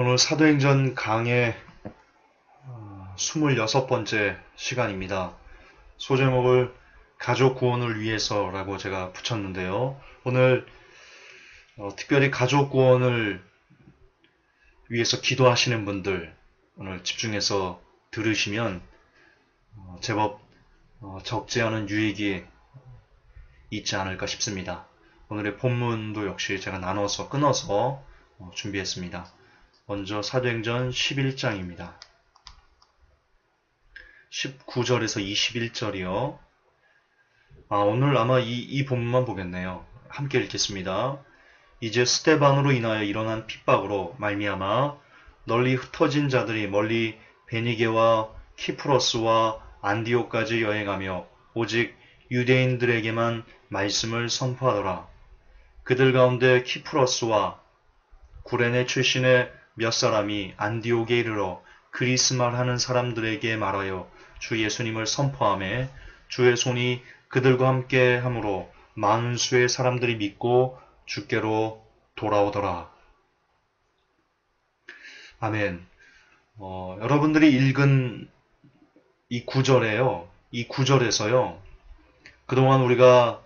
오늘 사도행전 강의 26번째 시간입니다. 소제목을 가족 구원을 위해서라고 제가 붙였는데요. 오늘 특별히 가족 구원을 위해서 기도하시는 분들 오늘 집중해서 들으시면 제법 적지 않은 유익이 있지 않을까 싶습니다. 오늘의 본문도 역시 제가 나눠서 끊어서 준비했습니다. 먼저 사도행전 11장입니다. 19절에서 21절이요. 오늘 아마 이 본문만 보겠네요. 함께 읽겠습니다. 이제 스데반으로 인하여 일어난 핍박으로 말미암아 널리 흩어진 자들이 멀리 베니게와 키프로스와 안디옥까지 여행하며 오직 유대인들에게만 말씀을 선포하더라. 그들 가운데 키프로스와 구레네 출신의 몇 사람이 안디옥에 이르러 그리스말 하는 사람들에게 말하여 주 예수님을 선포하며 주의 손이 그들과 함께 함으로 많은 수의 사람들이 믿고 주께로 돌아오더라. 아멘. 여러분들이 읽은 이 구절에요. 이 구절에서요. 그동안 우리가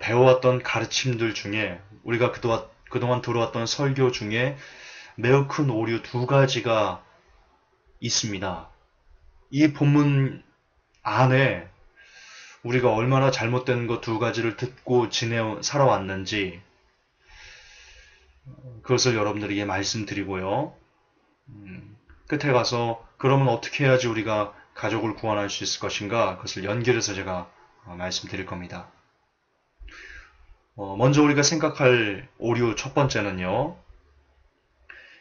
배워왔던 가르침들 중에 우리가 그동안 들어왔던 설교 중에 매우 큰 오류 두 가지가 있습니다. 이 본문 안에 우리가 얼마나 잘못된 것 두 가지를 듣고 살아왔는지 그것을 여러분들에게 말씀드리고요. 끝에 가서 그러면 어떻게 해야지 우리가 가족을 구원할 수 있을 것인가 그것을 연결해서 제가 말씀드릴 겁니다. 먼저 우리가 생각할 오류 첫 번째는요.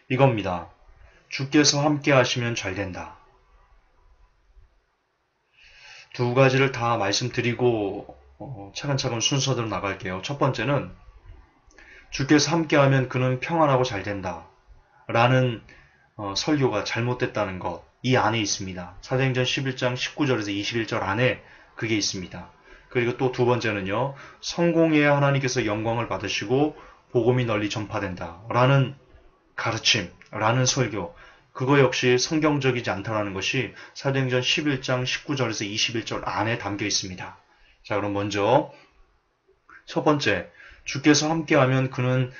이겁니다. 주께서 함께 하시면 잘 된다. 두 가지를 다 말씀드리고 차근차근 순서대로 나갈게요. 첫 번째는 주께서 함께하면 그는 평안하고 잘 된다. 라는 설교가 잘못됐다는 것. 이 안에 있습니다. 사도행전 11장 19절에서 21절 안에 그게 있습니다. 그리고 또 두 번째는요. 성공해야 하나님께서 영광을 받으시고 복음이 널리 전파된다. 라는 가르침, 라는 설교. 그거 역시 성경적이지 않다라는 것이 사도행전 11장 19절에서 21절 안에 담겨 있습니다. 자, 그럼 먼저 첫 번째, 주께서 함께하면 그는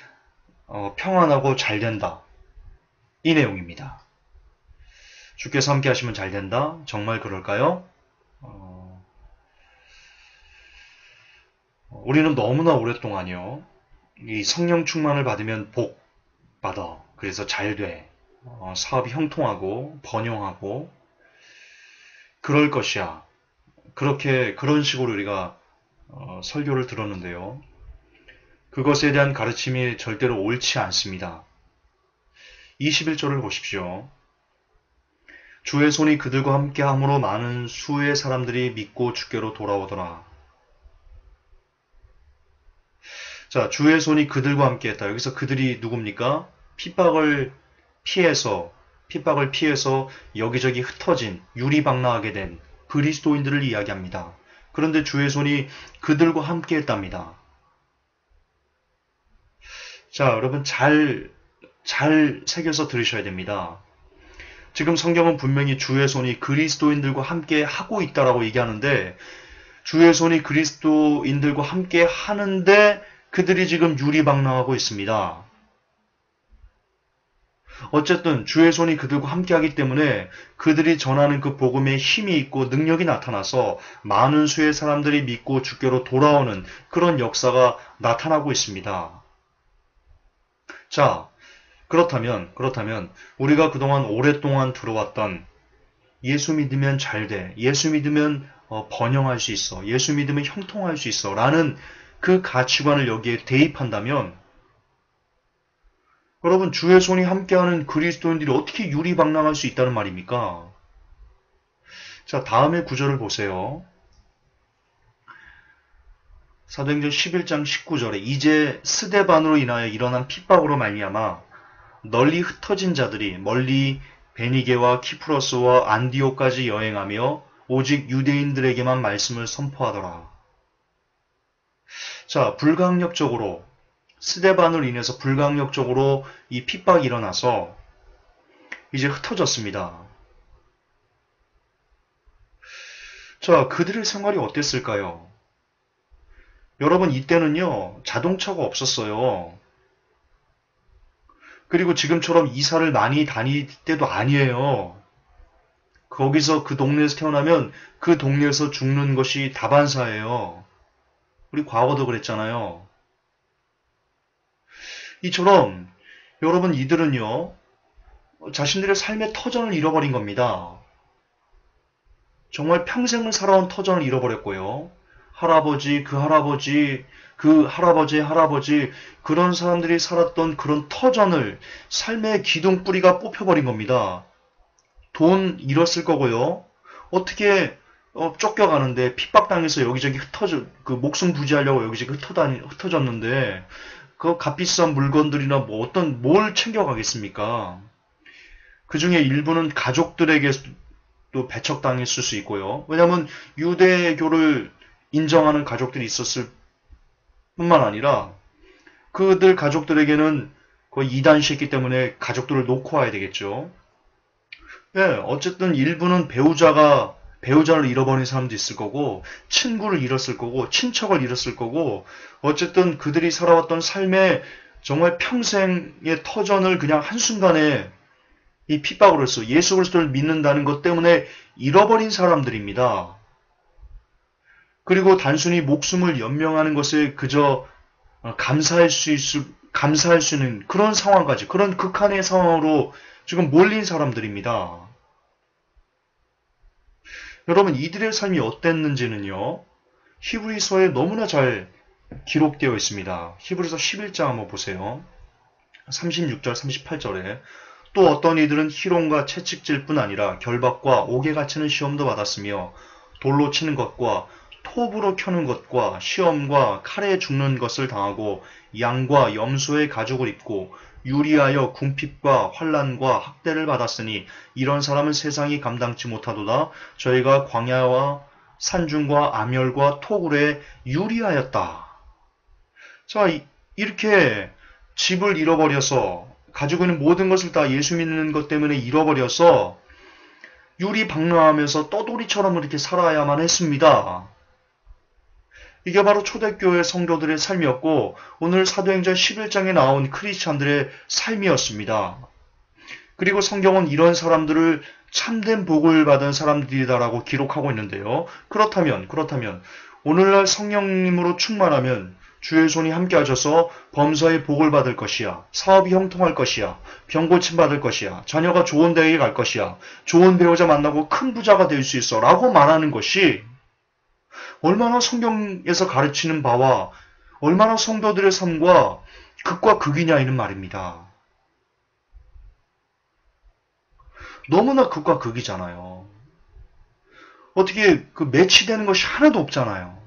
평안하고 잘 된다. 이 내용입니다. 주께서 함께 하시면 잘 된다. 정말 그럴까요? 우리는 너무나 오랫동안요. 이 성령 충만을 받으면 복 받아. 그래서 잘 돼. 사업이 형통하고 번영하고 그럴 것이야. 그런 식으로 우리가 설교를 들었는데요. 그것에 대한 가르침이 절대로 옳지 않습니다. 21절을 보십시오. 주의 손이 그들과 함께 함으로 많은 수의 사람들이 믿고 주께로 돌아오더라. 자, 주의 손이 그들과 함께 했다. 여기서 그들이 누굽니까? 핍박을 피해서 여기저기 흩어진 유리방랑하게 된 그리스도인들을 이야기합니다. 그런데 주의 손이 그들과 함께 했답니다. 자, 여러분 잘 새겨서 들으셔야 됩니다. 지금 성경은 분명히 주의 손이 그리스도인들과 함께 하고 있다라고 얘기하는데 주의 손이 그리스도인들과 함께 하는데 그들이 지금 유리방랑하고 있습니다. 어쨌든 주의 손이 그들과 함께하기 때문에 그들이 전하는 그 복음에 힘이 있고 능력이 나타나서 많은 수의 사람들이 믿고 주께로 돌아오는 그런 역사가 나타나고 있습니다. 자, 그렇다면 우리가 그동안 오랫동안 들어왔던 예수 믿으면 잘 돼, 예수 믿으면 번영할 수 있어, 예수 믿으면 형통할 수 있어 라는 그 가치관을 여기에 대입한다면 여러분 주의 손이 함께하는 그리스도인들이 어떻게 유리방랑할 수 있다는 말입니까? 자, 다음의 구절을 보세요. 사도행전 11장 19절에 이제 스데반으로 인하여 일어난 핍박으로 말미암아 널리 흩어진 자들이 멀리 베니게와 키프로스와 안디옥까지 여행하며 오직 유대인들에게만 말씀을 선포하더라. 자, 불강력적으로 스데반으로 인해서 불강력적으로 이 핍박이 일어나서 이제 흩어졌습니다. 자, 그들의 생활이 어땠을까요? 여러분, 이때는요, 자동차가 없었어요. 그리고 지금처럼 이사를 많이 다닐 때도 아니에요. 거기서 그 동네에서 태어나면 그 동네에서 죽는 것이 다반사예요. 우리 과거도 그랬잖아요. 이처럼 여러분 이들은요, 자신들의 삶의 터전을 잃어버린 겁니다. 정말 평생을 살아온 터전을 잃어버렸고요. 할아버지, 그 할아버지, 그 할아버지의 할아버지, 그런 사람들이 살았던 그런 터전을 삶의 기둥뿌리가 뽑혀버린 겁니다. 돈 잃었을 거고요. 어떻게 쫓겨가는데 핍박당해서 여기저기 그 목숨 부지하려고 여기저기 흩어졌는데 그 값비싼 물건들이나 뭐 어떤 뭘 챙겨가겠습니까? 그 중에 일부는 가족들에게 또 배척당했을 수 있고요. 왜냐하면 유대교를 인정하는 가족들이 있었을 뿐만 아니라 그들 가족들에게는 거의 이단시했기 때문에 가족들을 놓고 와야 되겠죠. 예, 어쨌든 일부는 배우자를 잃어버린 사람도 있을 거고, 친구를 잃었을 거고, 친척을 잃었을 거고, 어쨌든 그들이 살아왔던 삶의 정말 평생의 터전을 그냥 한순간에 이 핍박으로서 예수 그리스도를 믿는다는 것 때문에 잃어버린 사람들입니다. 그리고 단순히 목숨을 연명하는 것에 그저 감사할 수 있는 그런 상황까지, 그런 극한의 상황으로 지금 몰린 사람들입니다. 여러분, 이들의 삶이 어땠는지는요, 히브리서에 너무나 잘 기록되어 있습니다. 히브리서 11장 한번 보세요. 36절, 38절에 또 어떤 이들은 희롱과 채찍질 뿐 아니라 결박과 옥에 갇히는 시험도 받았으며 돌로 치는 것과 톱으로 켜는 것과 시험과 칼에 죽는 것을 당하고 양과 염소의 가죽을 입고 유리하여 궁핍과 환난과 학대를 받았으니 이런 사람은 세상이 감당치 못하도다. 저희가 광야와 산중과 암열과 토굴에 유리하였다. 자, 이렇게 집을 잃어버려서 가지고 있는 모든 것을 다 예수 믿는 것 때문에 잃어버려서 유리박람하면서 떠돌이처럼 이렇게 살아야만 했습니다. 이게 바로 초대교회 성도들의 삶이었고 오늘 사도행전 11장에 나온 크리스찬들의 삶이었습니다. 그리고 성경은 이런 사람들을 참된 복을 받은 사람들이다라고 기록하고 있는데요. 그렇다면 오늘날 성령님으로 충만하면 주의 손이 함께 하셔서 범사의 복을 받을 것이야. 사업이 형통할 것이야. 병 고침 받을 것이야. 자녀가 좋은 대학에 갈 것이야. 좋은 배우자 만나고 큰 부자가 될 수 있어. 라고 말하는 것이 얼마나 성경에서 가르치는 바와 얼마나 성도들의 삶과 극과 극이냐 이는 말입니다. 너무나 극과 극이잖아요. 어떻게 그 매치되는 것이 하나도 없잖아요.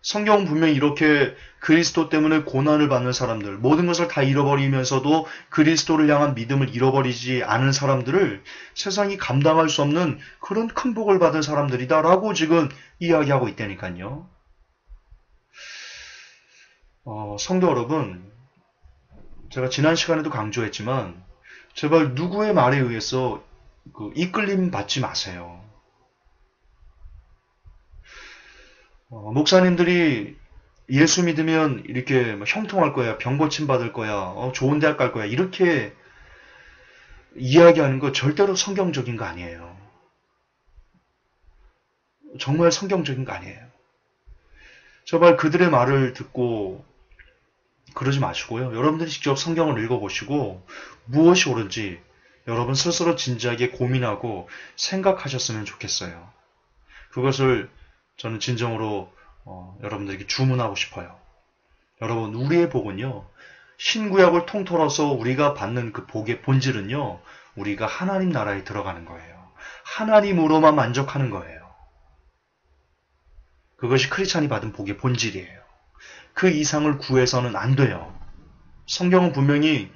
성경은 분명히 이렇게 그리스도 때문에 고난을 받는 사람들, 모든 것을 다 잃어버리면서도 그리스도를 향한 믿음을 잃어버리지 않은 사람들을 세상이 감당할 수 없는 그런 큰 복을 받은 사람들이다라고 지금 이야기하고 있다니까요. 성도 여러분, 제가 지난 시간에도 강조했지만 제발 누구의 말에 의해서 이끌림 받지 마세요. 목사님들이 예수 믿으면 이렇게 형통할 거야, 병 고침 받을 거야, 좋은 대학 갈 거야 이렇게 이야기하는 거 절대로 성경적인 거 아니에요. 정말 성경적인 거 아니에요. 제발 그들의 말을 듣고 그러지 마시고요. 여러분들이 직접 성경을 읽어보시고 무엇이 옳은지 여러분 스스로 진지하게 고민하고 생각하셨으면 좋겠어요. 그것을 저는 진정으로 여러분들에게 주문하고 싶어요. 여러분, 우리의 복은요, 신구약을 통틀어서 우리가 받는 그 복의 본질은요, 우리가 하나님 나라에 들어가는 거예요. 하나님으로만 만족하는 거예요. 그것이 크리스찬이 받은 복의 본질이에요. 그 이상을 구해서는 안 돼요. 성경은 분명히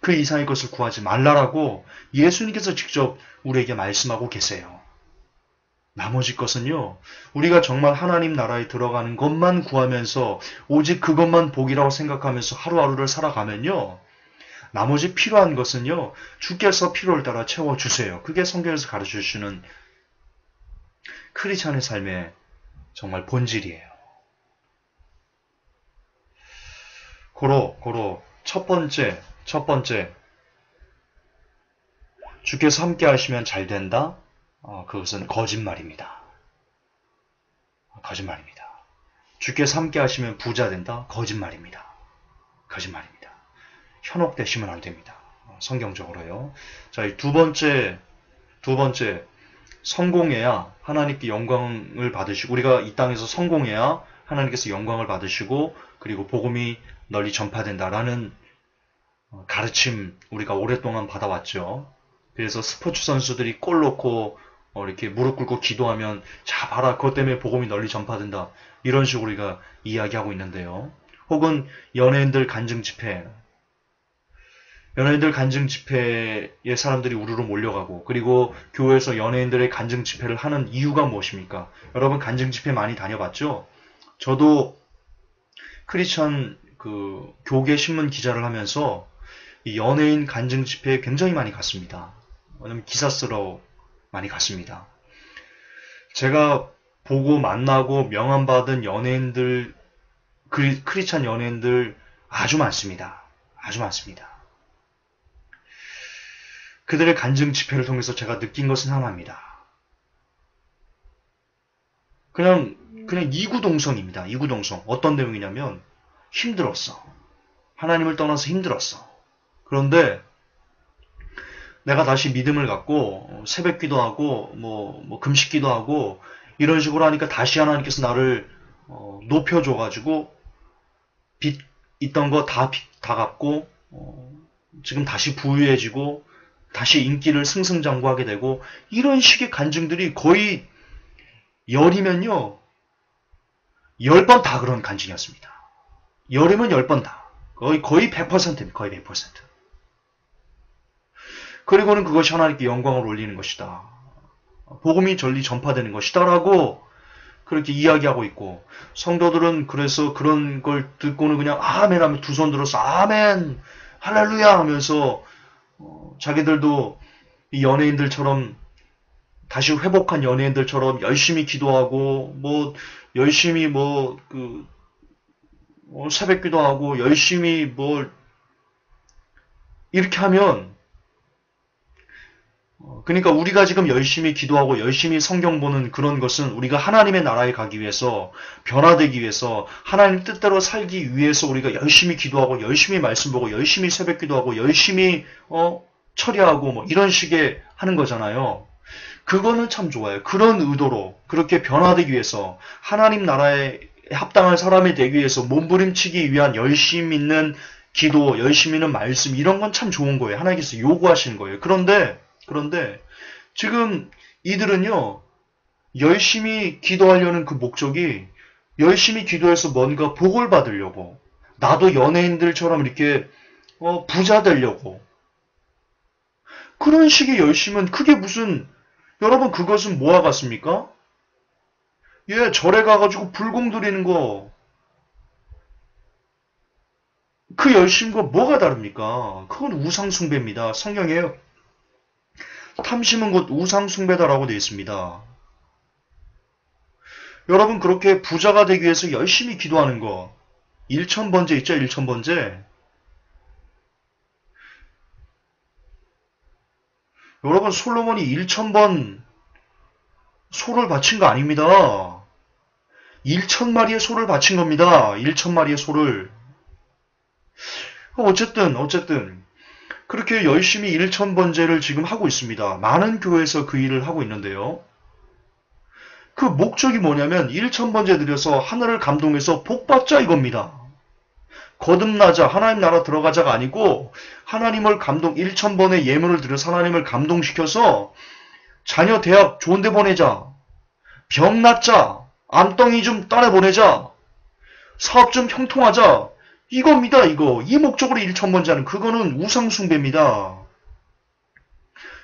그 이상의 것을 구하지 말라라고 예수님께서 직접 우리에게 말씀하고 계세요. 나머지 것은요, 우리가 정말 하나님 나라에 들어가는 것만 구하면서 오직 그것만 복이라고 생각하면서 하루하루를 살아가면요, 나머지 필요한 것은요, 주께서 필요를 따라 채워주세요. 그게 성경에서 가르쳐주시는 크리스찬의 삶의 정말 본질이에요. 고로 첫 번째 주께서 함께 하시면 잘 된다. 그것은 거짓말입니다. 거짓말입니다. 주께서 함께 하시면 부자 된다. 거짓말입니다. 거짓말입니다. 현혹되시면 안 됩니다. 성경적으로요. 자, 이 두 번째 성공해야 하나님께 영광을 받으시고, 우리가 이 땅에서 성공해야 하나님께서 영광을 받으시고, 그리고 복음이 널리 전파된다라는 가르침 우리가 오랫동안 받아왔죠. 그래서 스포츠 선수들이 골 넣고 이렇게 무릎 꿇고 기도하면, 자 봐라, 그것 때문에 복음이 널리 전파된다, 이런 식으로 우리가 이야기하고 있는데요. 혹은 연예인들 간증 집회에 사람들이 우르르 몰려가고, 그리고 교회에서 연예인들의 간증 집회를 하는 이유가 무엇입니까? 여러분 간증 집회 많이 다녀봤죠? 저도 크리스천 교계 신문 기자를 하면서 이 연예인 간증 집회에 굉장히 많이 갔습니다. 왜냐면 기사 쓰러 많이 갔습니다. 제가 보고 만나고 명함받은 연예인들, 크리스천 연예인들 아주 많습니다. 아주 많습니다. 그들의 간증 집회를 통해서 제가 느낀 것은 하나입니다. 그냥 이구동성입니다. 이구동성. 어떤 내용이냐면, 힘들었어. 하나님을 떠나서 힘들었어. 그런데 내가 다시 믿음을 갖고 새벽 기도하고 뭐 금식 기도하고 이런 식으로 하니까 다시 하나님께서 나를 높여줘가지고 빚 있던 거 다 갚고 지금 다시 부유해지고 다시 인기를 승승장구하게 되고, 이런 식의 간증들이 거의 열이면요 10번 다 그런 간증이었습니다. 열이면 10번 다. 거의 100%입니다. 거의 100%. 그리고는 그것이 하나님께 영광을 올리는 것이다. 복음이 전리 전파되는 것이다 라고 그렇게 이야기하고 있고, 성도들은 그래서 그런 걸 듣고는 그냥 아멘 하면 두 손 들어서 아멘 할렐루야 하면서 자기들도 이 연예인들처럼, 다시 회복한 연예인들처럼 열심히 기도하고 열심히 새벽 기도하고 열심히 이렇게 하면, 그러니까 우리가 지금 열심히 기도하고 열심히 성경 보는 그런 것은 우리가 하나님의 나라에 가기 위해서, 변화되기 위해서, 하나님 뜻대로 살기 위해서 우리가 열심히 기도하고 열심히 말씀 보고 열심히 새벽 기도하고 열심히 처리하고 이런 식의 하는 거잖아요. 그거는 참 좋아요. 그런 의도로 그렇게 변화되기 위해서, 하나님 나라에 합당한 사람이 되기 위해서 몸부림치기 위한 열심 있는 기도, 열심 있는 말씀, 이런 건 참 좋은 거예요. 하나님께서 요구하시는 거예요. 그런데 지금 이들은요, 열심히 기도하려는 그 목적이 열심히 기도해서 뭔가 복을 받으려고, 나도 연예인들처럼 이렇게 부자 되려고, 그런 식의 열심은 그게 무슨, 여러분 그것은 뭐와 같습니까? 절에 가가지고 불공 드리는 거, 그 열심과 뭐가 다릅니까? 그건 우상숭배입니다. 성경에요, 탐심은 곧 우상숭배다라고 되어 있습니다. 여러분 그렇게 부자가 되기 위해서 열심히 기도하는 거, 일천번제 있죠? 일천번제. 여러분 솔로몬이 1000번 소를 바친 거 아닙니다. 1000마리의 소를 바친 겁니다. 1000마리의 소를. 어쨌든 그렇게 열심히 1000번제를 지금 하고 있습니다. 많은 교회에서 그 일을 하고 있는데요. 그 목적이 뭐냐면 1000번제 드려서 하늘을 감동해서 복받자 이겁니다. 거듭나자, 하나님 나라 들어가자가 아니고, 하나님을 1000번의 예물을 드려서 하나님을 감동시켜서 자녀 대학 좋은 데 보내자, 병 낫자, 암덩이 좀 떠내보내자, 사업 좀 형통하자, 이겁니다. 이 목적으로 1000번제 하는, 그거는 우상숭배입니다.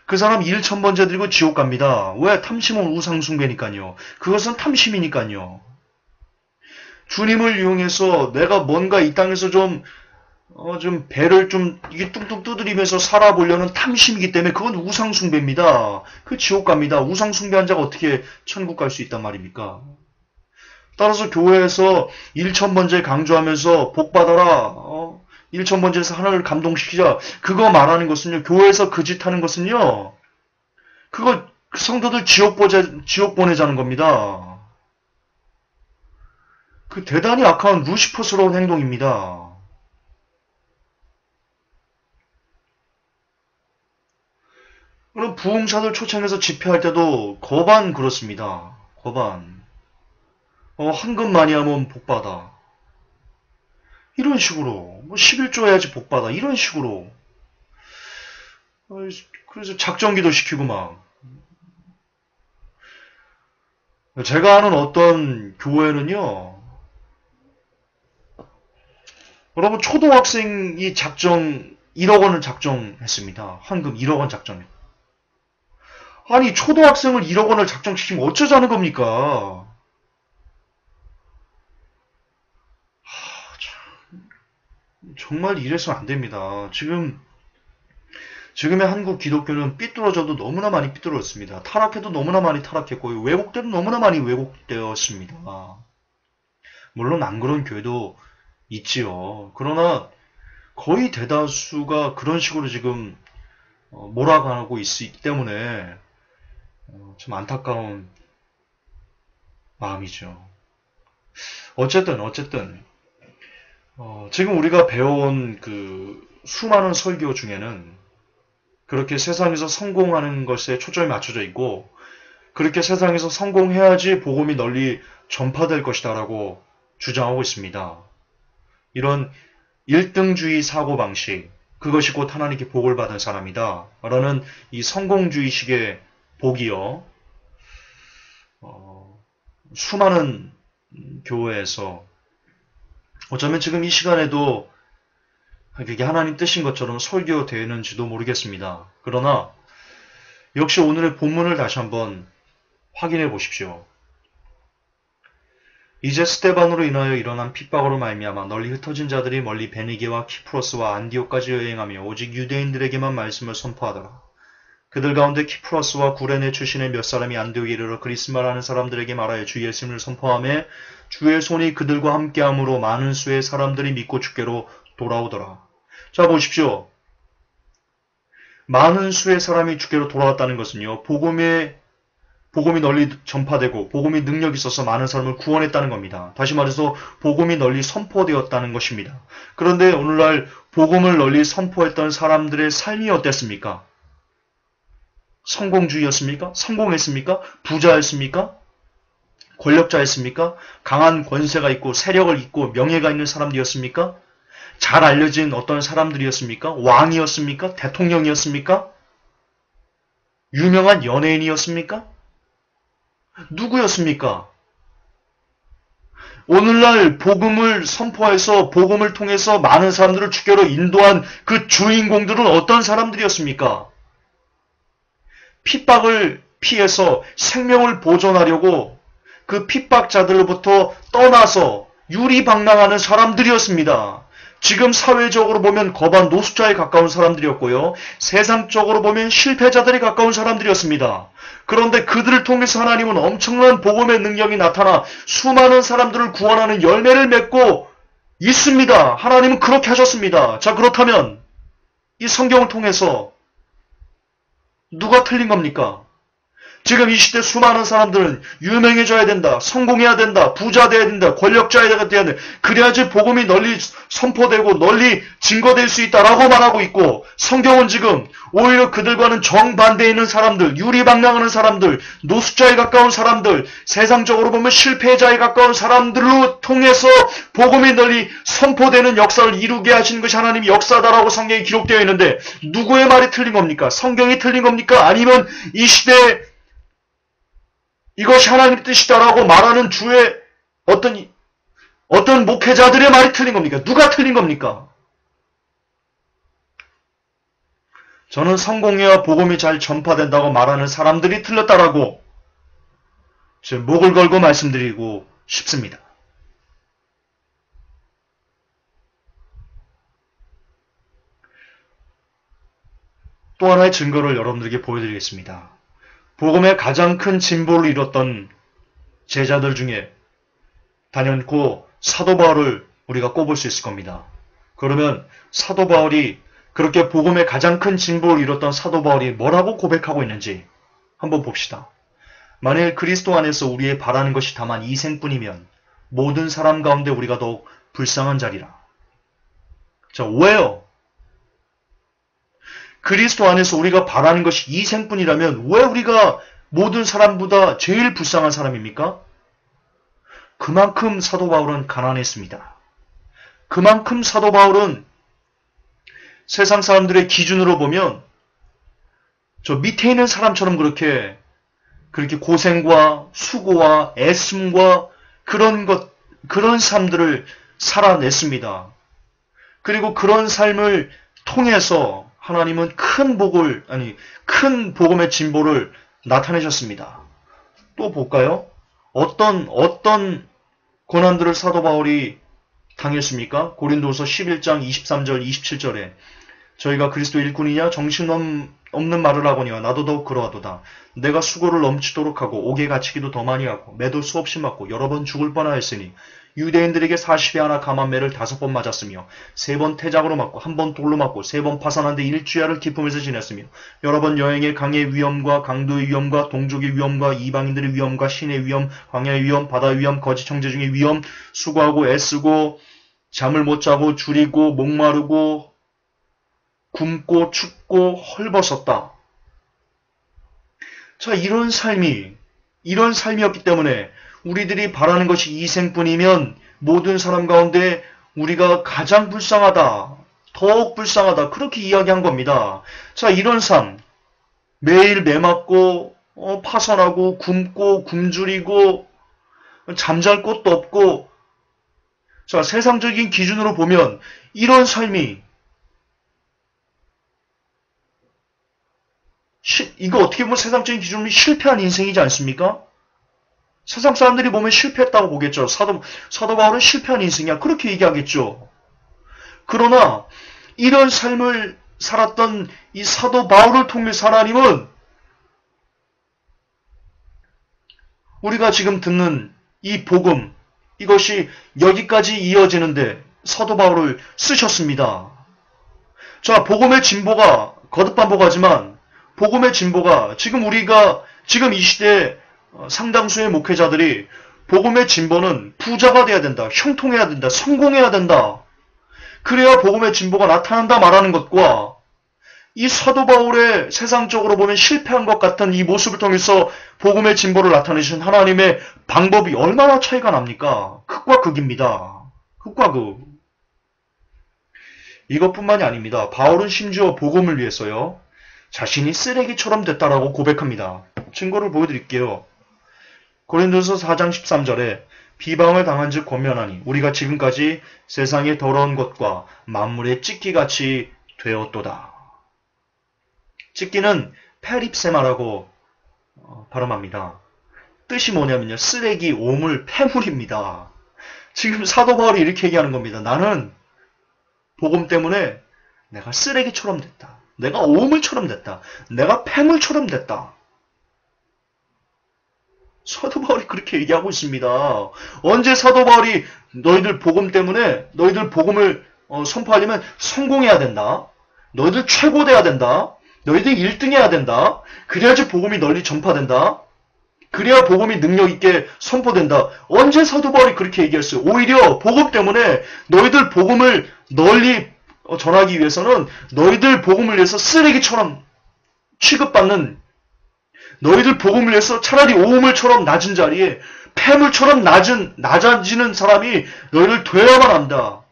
그 사람 1000번제 드리고 지옥 갑니다. 왜? 탐심은 우상숭배니까요. 그것은 탐심이니까요. 주님을 이용해서 내가 뭔가 이 땅에서 좀 좀 배를 좀 이게 뚱뚱 두드리면서 살아보려는 탐심이기 때문에 그건 우상숭배입니다. 그 지옥 갑니다. 우상숭배한 자가 어떻게 천국 갈 수 있단 말입니까? 따라서 교회에서 일천번제 강조하면서 복 받아라. 일천번제에서 하나님을 감동시키자. 그거 말하는 것은요. 교회에서 그 짓 하는 것은요. 그거 성도들 지옥 보내자는 겁니다. 그 대단히 악한 루시퍼스러운 행동입니다. 그럼 부흥사들 초청해서 집회할 때도 거반 그렇습니다. 거반. 헌금 많이 하면 복받아. 이런 식으로. 11조 해야지 복받아. 이런 식으로. 그래서 작정기도 시키고 막. 제가 아는 어떤 교회는요. 여러분 초등학생이 1억 원을 작정했습니다. 헌금 1억 원 작정했. 아니 초등학생을 1억 원을 작정시키면 어쩌자는 겁니까? 정말 이래서 안 됩니다. 지금의 한국 기독교는 삐뚤어져도 너무나 많이 삐뚤어졌습니다. 타락해도 너무나 많이 타락했고 왜곡돼도 너무나 많이 왜곡되었습니다. 물론 안 그런 교회도 있지요. 그러나 거의 대다수가 그런 식으로 지금 몰아가고 있기 때문에 좀 안타까운 마음이죠. 어쨌든 지금 우리가 배워온 그 수많은 설교 중에는 그렇게 세상에서 성공하는 것에 초점이 맞춰져 있고 그렇게 세상에서 성공해야지 복음이 널리 전파될 것이다라고 주장하고 있습니다. 이런 1등주의 사고방식, 그것이 곧 하나님께 복을 받은 사람이다 라는 이 성공주의식의 복이요. 수많은 교회에서 어쩌면 지금 이 시간에도 그게 하나님 뜻인 것처럼 설교되는지도 모르겠습니다. 그러나 역시 오늘의 본문을 다시 한번 확인해 보십시오. 이제 스데반으로 인하여 일어난 핍박으로 말미암아 널리 흩어진 자들이 멀리 베니게와 키프로스와 안디옥까지 여행하며 오직 유대인들에게만 말씀을 선포하더라. 그들 가운데 키프로스와 구레네 출신의 몇 사람이 안디옥에 이르러 그리스말하는 사람들에게 말하여 주 예수님을 선포하며 주의 손이 그들과 함께함으로 많은 수의 사람들이 믿고 주께로 돌아오더라. 자 보십시오. 많은 수의 사람이 주께로 돌아왔다는 것은요. 복음이 널리 전파되고 복음이 능력이 있어서 많은 사람을 구원했다는 겁니다. 다시 말해서 복음이 널리 선포되었다는 것입니다. 그런데 오늘날 복음을 널리 선포했던 사람들의 삶이 어땠습니까? 성공주의였습니까? 성공했습니까? 부자였습니까? 권력자였습니까? 강한 권세가 있고 세력을 있고 명예가 있는 사람들이었습니까? 잘 알려진 어떤 사람들이었습니까? 왕이었습니까? 대통령이었습니까? 유명한 연예인이었습니까? 누구였습니까? 오늘날 복음을 선포해서 복음을 통해서 많은 사람들을 주께로 인도한 그 주인공들은 어떤 사람들이었습니까? 핍박을 피해서 생명을 보존하려고 그 핍박자들로부터 떠나서 유리방랑하는 사람들이었습니다. 지금 사회적으로 보면 거반 노숙자에 가까운 사람들이었고요. 세상적으로 보면 실패자들에 가까운 사람들이었습니다. 그런데 그들을 통해서 하나님은 엄청난 복음의 능력이 나타나 수많은 사람들을 구원하는 열매를 맺고 있습니다. 하나님은 그렇게 하셨습니다. 자, 그렇다면 이 성경을 통해서 누가 틀린 겁니까? 지금 이 시대 수많은 사람들은 유명해져야 된다, 성공해야 된다, 부자 돼야 된다, 권력자야 된다, 그래야지 복음이 널리 선포되고 널리 증거될 수 있다라고 말하고 있고, 성경은 지금 오히려 그들과는 정반대에 있는 사람들, 유리방랑하는 사람들, 노숙자에 가까운 사람들, 세상적으로 보면 실패자에 가까운 사람들로 통해서 복음이 널리 선포되는 역사를 이루게 하시는 것이 하나님의 역사다라고 성경에 기록되어 있는데, 누구의 말이 틀린 겁니까? 성경이 틀린 겁니까? 아니면 이 시대에 이것이 하나님의 뜻이다라고 말하는 주의 어떤 목회자들의 말이 틀린 겁니까? 누가 틀린 겁니까? 저는 성공해야 복음이 잘 전파된다고 말하는 사람들이 틀렸다라고 제 목을 걸고 말씀드리고 싶습니다. 또 하나의 증거를 여러분들에게 보여드리겠습니다. 복음의 가장 큰 진보를 이뤘던 제자들 중에 단연코 사도 바울을 우리가 꼽을 수 있을 겁니다. 그러면 사도 바울이 그렇게 복음의 가장 큰 진보를 이뤘던 사도 바울이 뭐라고 고백하고 있는지 한번 봅시다. 만일 그리스도 안에서 우리의 바라는 것이 다만 이 생뿐이면 모든 사람 가운데 우리가 더욱 불쌍한 자리라. 자, 왜요? 그리스도 안에서 우리가 바라는 것이 이 생뿐이라면 왜 우리가 모든 사람보다 제일 불쌍한 사람입니까? 그만큼 사도 바울은 가난했습니다. 그만큼 사도 바울은 세상 사람들의 기준으로 보면 저 밑에 있는 사람처럼 그렇게 고생과 수고와 애씀과 그런 삶들을 살아냈습니다. 그리고 그런 삶을 통해서 하나님은 큰 복음의 진보를 나타내셨습니다. 또 볼까요? 어떤 고난들을 사도 바울이 당했습니까? 고린도서 11장 23절 27절에 저희가 그리스도 일꾼이냐 정신없는 말을 하거니와 나도 더욱 그러하도다. 내가 수고를 넘치도록 하고 옥에 갇히기도 더 많이 하고 매도 수없이 맞고 여러 번 죽을 뻔하였으니 유대인들에게 40에 하나 감한 매를 5번 맞았으며 3번 태작으로 맞고 1번 돌로 맞고 3번 파산한데 일주야를 기품에서 지냈으며 여러 번 여행에 강의 위험과 강도의 위험과 동족의 위험과 이방인들의 위험과 신의 위험, 광야의 위험, 바다의 위험, 거짓 형제 중의 위험, 수고하고 애쓰고 잠을 못 자고 줄이고 목마르고 굶고 춥고 헐벗었다. 자, 이런 삶이었기 때문에 우리들이 바라는 것이 이 생뿐이면 모든 사람 가운데 우리가 가장 불쌍하다, 더욱 불쌍하다, 그렇게 이야기한 겁니다. 자, 이런 삶, 매일 매맞고 파산하고 굶고 굶주리고 잠잘 곳도 없고, 자, 세상적인 기준으로 보면 이런 삶이 이거 어떻게 보면 세상적인 기준으로 실패한 인생이지 않습니까? 세상 사람들이 보면 실패했다고 보겠죠. 사도 바울은 실패한 인생이야. 그렇게 얘기하겠죠. 그러나 이런 삶을 살았던 이 사도 바울을 통해서 하나님은 우리가 지금 듣는 이 복음, 이것이 여기까지 이어지는데 사도 바울을 쓰셨습니다. 자, 복음의 진보가 거듭반복하지만 복음의 진보가 지금 이 시대에 상당수의 목회자들이 복음의 진보는 부자가 돼야 된다, 형통해야 된다, 성공해야 된다. 그래야 복음의 진보가 나타난다 말하는 것과 이 사도 바울의 세상적으로 보면 실패한 것 같은 이 모습을 통해서 복음의 진보를 나타내신 하나님의 방법이 얼마나 차이가 납니까? 극과 극입니다. 극과 극. 이것뿐만이 아닙니다. 바울은 심지어 복음을 위해서요, 자신이 쓰레기처럼 됐다라고 고백합니다. 증거를 보여드릴게요. 고린도서 4장 13절에 비방을 당한 즉 권면하니 우리가 지금까지 세상의 더러운 것과 만물의 찢기같이 되었도다. 찢기는 페립세마라고 발음합니다. 뜻이 뭐냐면요, 쓰레기, 오물, 폐물입니다. 지금 사도 바울이 이렇게 얘기하는 겁니다. 나는 복음 때문에 내가 쓰레기처럼 됐다. 내가 오물처럼 됐다. 내가 폐물처럼 됐다. 사도 바울이 그렇게 얘기하고 있습니다. 언제 사도 바울이 너희들 복음 때문에 너희들 복음을 선포하려면 성공해야 된다. 너희들 최고 돼야 된다. 너희들 1등 해야 된다. 그래야지 복음이 널리 전파된다. 그래야 복음이 능력 있게 선포된다. 언제 사도 바울이 그렇게 얘기했어요? 오히려 복음 때문에 너희들 복음을 널리 전하기 위해서는 너희들 복음을 위해서 쓰레기처럼 취급받는, 너희들 복음을 위해서 차라리 오물처럼 낮은 자리에 폐물처럼 낮아지는 사람이 너희를 되어야만 한다.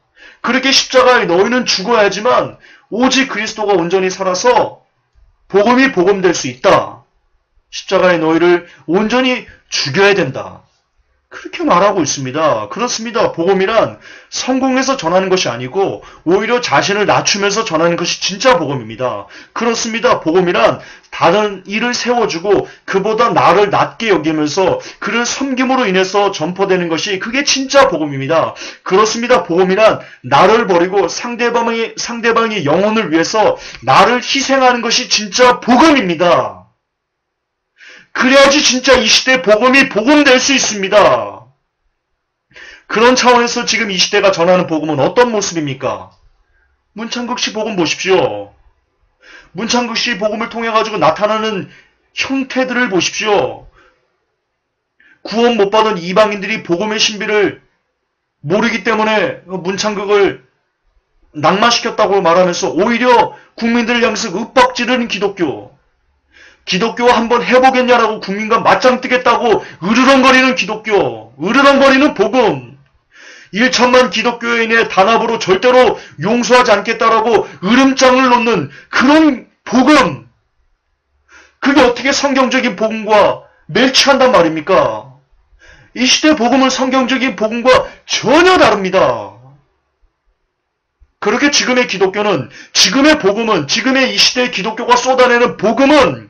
그렇게 십자가에 너희는 죽어야지만 오직 그리스도가 온전히 살아서 복음이 복음될 수 있다. 십자가에 너희를 온전히 죽여야 된다. 그렇게 말하고 있습니다. 그렇습니다. 복음이란 성공해서 전하는 것이 아니고 오히려 자신을 낮추면서 전하는 것이 진짜 복음입니다. 그렇습니다. 복음이란 다른 일을 세워주고 그보다 나를 낮게 여기면서 그를 섬김으로 인해서 전파되는 것이 그게 진짜 복음입니다. 그렇습니다. 복음이란 나를 버리고 상대방의 영혼을 위해서 나를 희생하는 것이 진짜 복음입니다. 그래야지 진짜 이 시대 복음이 복음될 수 있습니다. 그런 차원에서 지금 이 시대가 전하는 복음은 어떤 모습입니까? 문창극 씨 복음 보십시오. 문창극 씨 복음을 통해 가지고 나타나는 형태들을 보십시오. 구원 못 받은 이방인들이 복음의 신비를 모르기 때문에 문창극을 낙마시켰다고 말하면서 오히려 국민들을 향해서 윽박지르는 기독교와 한번 해보겠냐라고 국민과 맞짱 뜨겠다고 으르렁거리는 기독교, 으르렁거리는 복음, 1천만 기독교인의 단합으로 절대로 용서하지 않겠다라고 으름장을 놓는 그런 복음, 그게 어떻게 성경적인 복음과 멜치한단 말입니까? 이 시대 복음은 성경적인 복음과 전혀 다릅니다. 그렇게 지금의 기독교는, 지금의 복음은, 지금의 이 시대의 기독교가 쏟아내는 복음은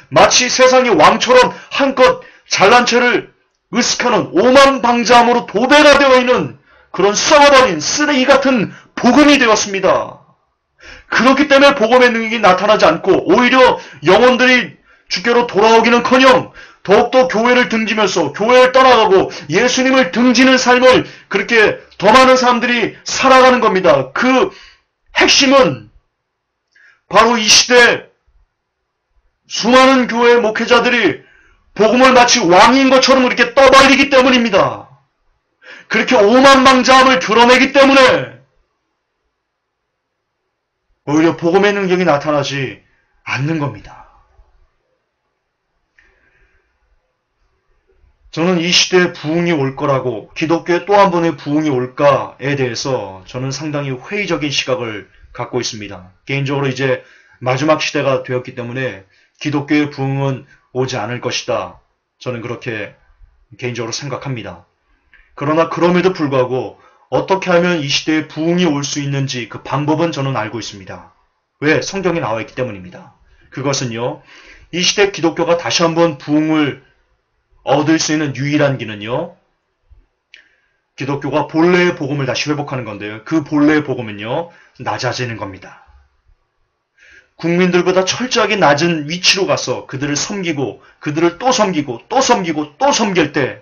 마치 세상의 왕처럼 한껏 잘난 체를 으쓱하는 오만방자함으로 도배가 되어 있는 그런 썩어버린 쓰레기 같은 복음이 되었습니다. 그렇기 때문에 복음의 능력이 나타나지 않고 오히려 영혼들이 주께로 돌아오기는커녕 더욱더 교회를 등지면서 교회를 떠나가고 예수님을 등지는 삶을 그렇게 더 많은 사람들이 살아가는 겁니다. 그 핵심은 바로 이 시대 수많은 교회 목회자들이 복음을 마치 왕인 것처럼 이렇게 떠벌리기 때문입니다. 그렇게 오만방자함을 드러내기 때문에 오히려 복음의 능력이 나타나지 않는 겁니다. 저는 이 시대에 부흥이 올 거라고, 기독교에 또 한 번의 부흥이 올까에 대해서 저는 상당히 회의적인 시각을 갖고 있습니다. 개인적으로 이제 마지막 시대가 되었기 때문에 기독교의 부흥은 오지 않을 것이다. 저는 그렇게 개인적으로 생각합니다. 그러나 그럼에도 불구하고 어떻게 하면 이 시대에 부흥이 올 수 있는지 그 방법은 저는 알고 있습니다. 왜? 성경에 나와 있기 때문입니다. 그것은요, 이 시대 기독교가 다시 한번 부흥을 얻을 수 있는 유일한 길은요, 기독교가 본래의 복음을 다시 회복하는 건데요. 그 본래의 복음은요, 낮아지는 겁니다. 국민들보다 철저하게 낮은 위치로 가서 그들을 섬기고 그들을 또 섬기고 또 섬기고 또 섬길 때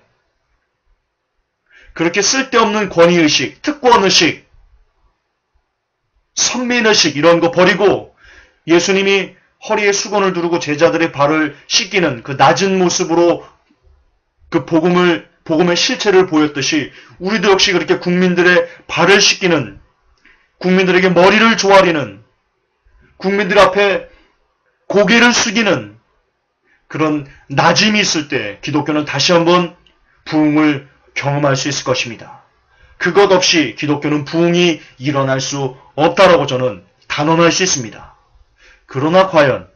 그렇게 쓸데없는 권위의식, 특권의식, 선민의식 이런 거 버리고 예수님이 허리에 수건을 두르고 제자들의 발을 씻기는 그 낮은 모습으로 그 복음의 실체를 보였듯이 우리도 역시 그렇게 국민들의 발을 씻기는, 국민들에게 머리를 조아리는, 국민들 앞에 고개를 숙이는 그런 낮음이 있을 때 기독교는 다시 한번 부흥을 경험할 수 있을 것입니다. 그것 없이 기독교는 부흥이 일어날 수 없다라고 저는 단언할 수 있습니다. 그러나 과연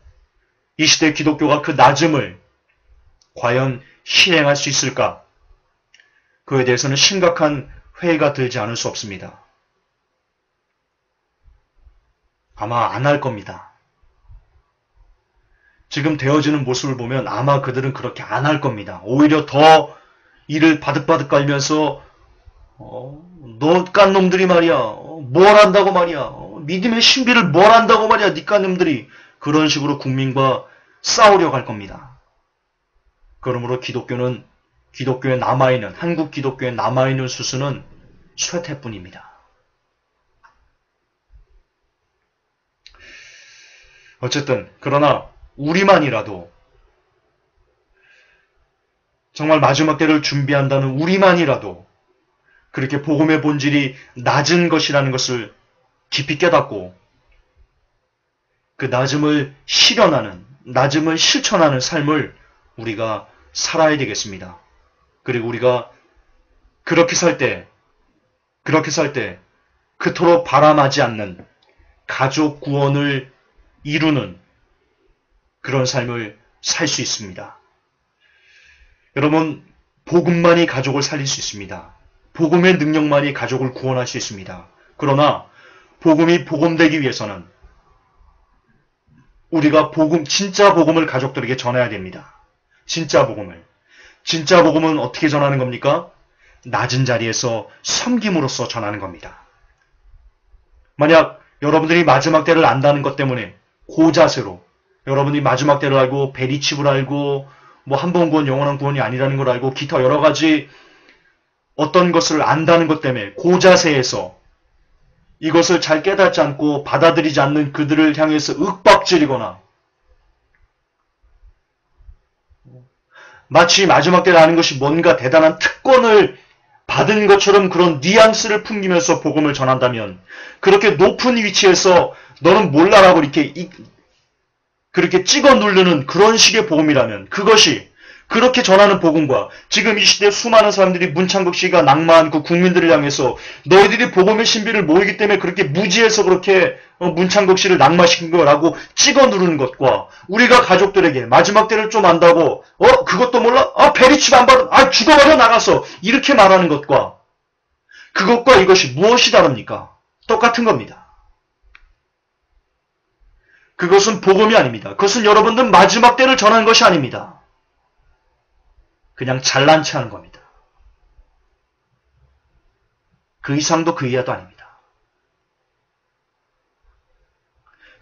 이 시대 기독교가 그 낮음을 과연 실행할 수 있을까? 그에 대해서는 심각한 회의가 들지 않을 수 없습니다. 아마 안 할 겁니다. 지금 되어지는 모습을 보면 아마 그들은 그렇게 안 할 겁니다. 오히려 더 이를 바득바득 깔면서 너깟 놈들이 말이야, 뭘 안다고 말이야, 믿음의 신비를 뭘 안다고 말이야, 니깟 놈들이, 그런 식으로 국민과 싸우려고 할 겁니다. 그러므로 기독교에 남아있는, 한국 기독교에 남아있는 수수는 쇠퇴뿐입니다. 어쨌든 그러나 우리만이라도, 정말 마지막 때를 준비한다는 우리만이라도 그렇게 복음의 본질이 낮은 것이라는 것을 깊이 깨닫고 그 낮음을 실현하는, 낮음을 실천하는 삶을 우리가 살아야 되겠습니다. 그리고 우리가 그렇게 살 때 그토록 바람하지 않는 가족 구원을 이루는 그런 삶을 살 수 있습니다. 여러분, 복음만이 가족을 살릴 수 있습니다. 복음의 능력만이 가족을 구원할 수 있습니다. 그러나 복음이 복음되기 위해서는 우리가 진짜 복음을 가족들에게 전해야 됩니다. 진짜 복음을. 진짜 복음은 어떻게 전하는 겁니까? 낮은 자리에서 섬김으로써 전하는 겁니다. 만약 여러분들이 마지막 때를 안다는 것 때문에 고자세로 여러분들이 마지막 때를 알고 베리칩을 알고 뭐 한 번 구원 영원한 구원이 아니라는 걸 알고 기타 여러 가지 어떤 것을 안다는 것 때문에 고자세에서 이것을 잘 깨닫지 않고 받아들이지 않는 그들을 향해서 윽박지르거나 마치 마지막 때를 아는 것이 뭔가 대단한 특권을 받은 것처럼 그런 뉘앙스를 풍기면서 복음을 전한다면 그렇게 높은 위치에서 너는 몰라라고 그렇게 찍어 누르는 그런 식의 복음이라면 그것이 그렇게 전하는 복음과 지금 이 시대 수많은 사람들이 문창극 씨가 낙마한 그 국민들을 향해서 너희들이 복음의 신비를 모르기 때문에 그렇게 무지해서 그렇게 문창극 씨를 낙마시킨 거라고 찍어 누르는 것과 우리가 가족들에게 마지막 때를 좀 안다고 그것도 몰라? 베리칩 안 받아? 죽어버려 나가서 이렇게 말하는 것과 그것과 이것이 무엇이 다릅니까? 똑같은 겁니다. 그것은 복음이 아닙니다. 그것은 여러분들 마지막 때를 전하는 것이 아닙니다. 그냥 잘난 체 하는 겁니다. 그 이상도 그 이하도 아닙니다.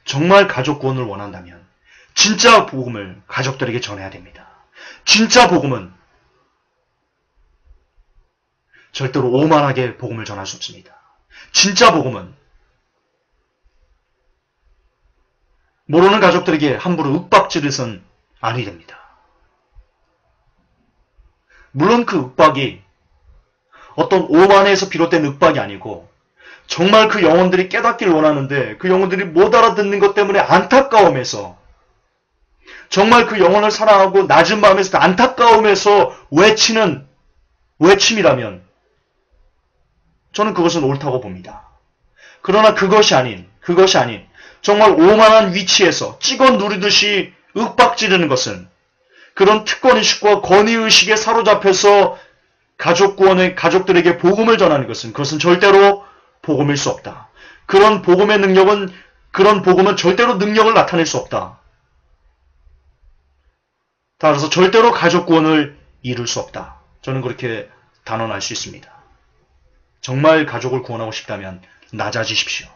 정말 가족 구원을 원한다면 진짜 복음을 가족들에게 전해야 됩니다. 진짜 복음은 절대로 오만하게 복음을 전할 수 없습니다. 진짜 복음은 모르는 가족들에게 함부로 윽박지르선 아니 됩니다. 물론 그 윽박이 어떤 오만에서 비롯된 윽박이 아니고 정말 그 영혼들이 깨닫기를 원하는데 그 영혼들이 못 알아듣는 것 때문에 안타까움에서 정말 그 영혼을 사랑하고 낮은 마음에서 안타까움에서 외치는 외침이라면 저는 그것은 옳다고 봅니다. 그러나 그것이 아닌 정말 오만한 위치에서 찍어 누르듯이 윽박지르는 것은 그런 특권의식과 권위의식에 사로잡혀서 가족들에게 복음을 전하는 것은 그것은 절대로 복음일 수 없다. 그런 복음의 능력은 그런 복음은 절대로 능력을 나타낼 수 없다. 따라서 절대로 가족 구원을 이룰 수 없다. 저는 그렇게 단언할 수 있습니다. 정말 가족을 구원하고 싶다면 낮아지십시오.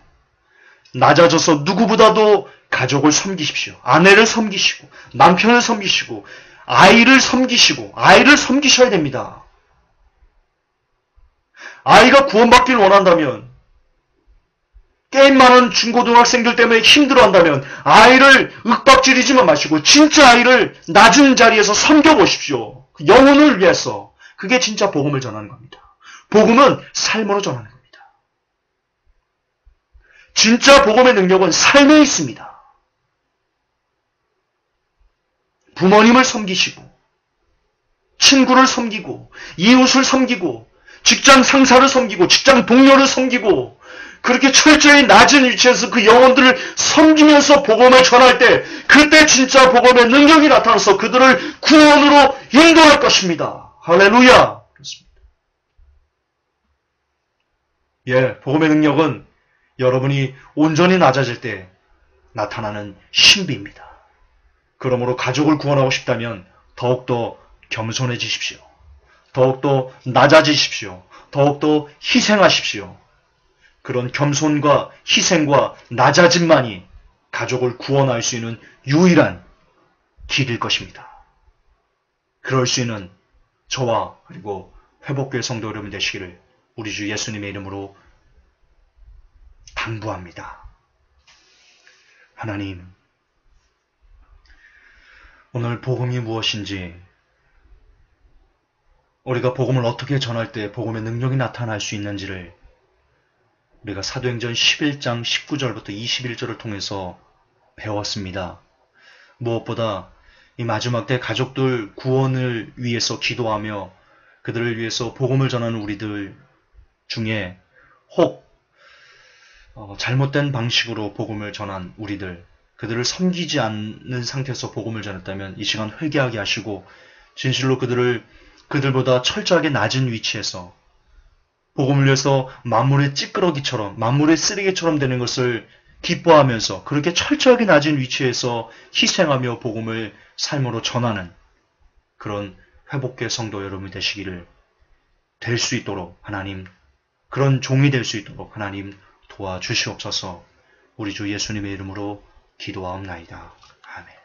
낮아져서 누구보다도 가족을 섬기십시오. 아내를 섬기시고 남편을 섬기시고 아이를 섬기셔야 됩니다. 아이가 구원받기를 원한다면 게임만한 중고등학생들 때문에 힘들어한다면 아이를 윽박지르지만 마시고 진짜 아이를 낮은 자리에서 섬겨보십시오. 영혼을 위해서. 그게 진짜 복음을 전하는 겁니다. 복음은 삶으로 전하는 겁니다. 진짜 복음의 능력은 삶에 있습니다. 부모님을 섬기시고 친구를 섬기고 이웃을 섬기고 직장 상사를 섬기고 직장 동료를 섬기고 그렇게 철저히 낮은 위치에서 그 영혼들을 섬기면서 복음을 전할 때 그때 진짜 복음의 능력이 나타나서 그들을 구원으로 인도할 것입니다. 할렐루야. 그렇습니다. 복음의 능력은 여러분이 온전히 낮아질 때 나타나는 신비입니다. 그러므로 가족을 구원하고 싶다면 더욱더 겸손해지십시오. 더욱더 낮아지십시오. 더욱더 희생하십시오. 그런 겸손과 희생과 낮아짐만이 가족을 구원할 수 있는 유일한 길일 것입니다. 그럴 수 있는 저와 그리고 회복교회 성도 여러분 되시기를 우리 주 예수님의 이름으로 당부합니다. 하나님, 오늘 복음이 무엇인지 우리가 복음을 어떻게 전할 때 복음의 능력이 나타날 수 있는지를 우리가 사도행전 11장 19절부터 21절을 통해서 배웠습니다. 무엇보다 이 마지막 때 가족들 구원을 위해서 기도하며 그들을 위해서 복음을 전하는 우리들 중에 혹 잘못된 방식으로 복음을 전한 우리들, 그들을 섬기지 않는 상태에서 복음을 전했다면 이 시간 회개하게 하시고 진실로 그들을 그들보다 철저하게 낮은 위치에서 복음을 위해서 만물의 찌끄러기처럼, 만물의 쓰레기처럼 되는 것을 기뻐하면서 그렇게 철저하게 낮은 위치에서 희생하며 복음을 삶으로 전하는 그런 회복의 성도 여러분이 되시기를 될 수 있도록 하나님, 그런 종이 될 수 있도록 하나님 도와주시옵소서. 우리 주 예수님의 이름으로 기도하옵나이다. 아멘.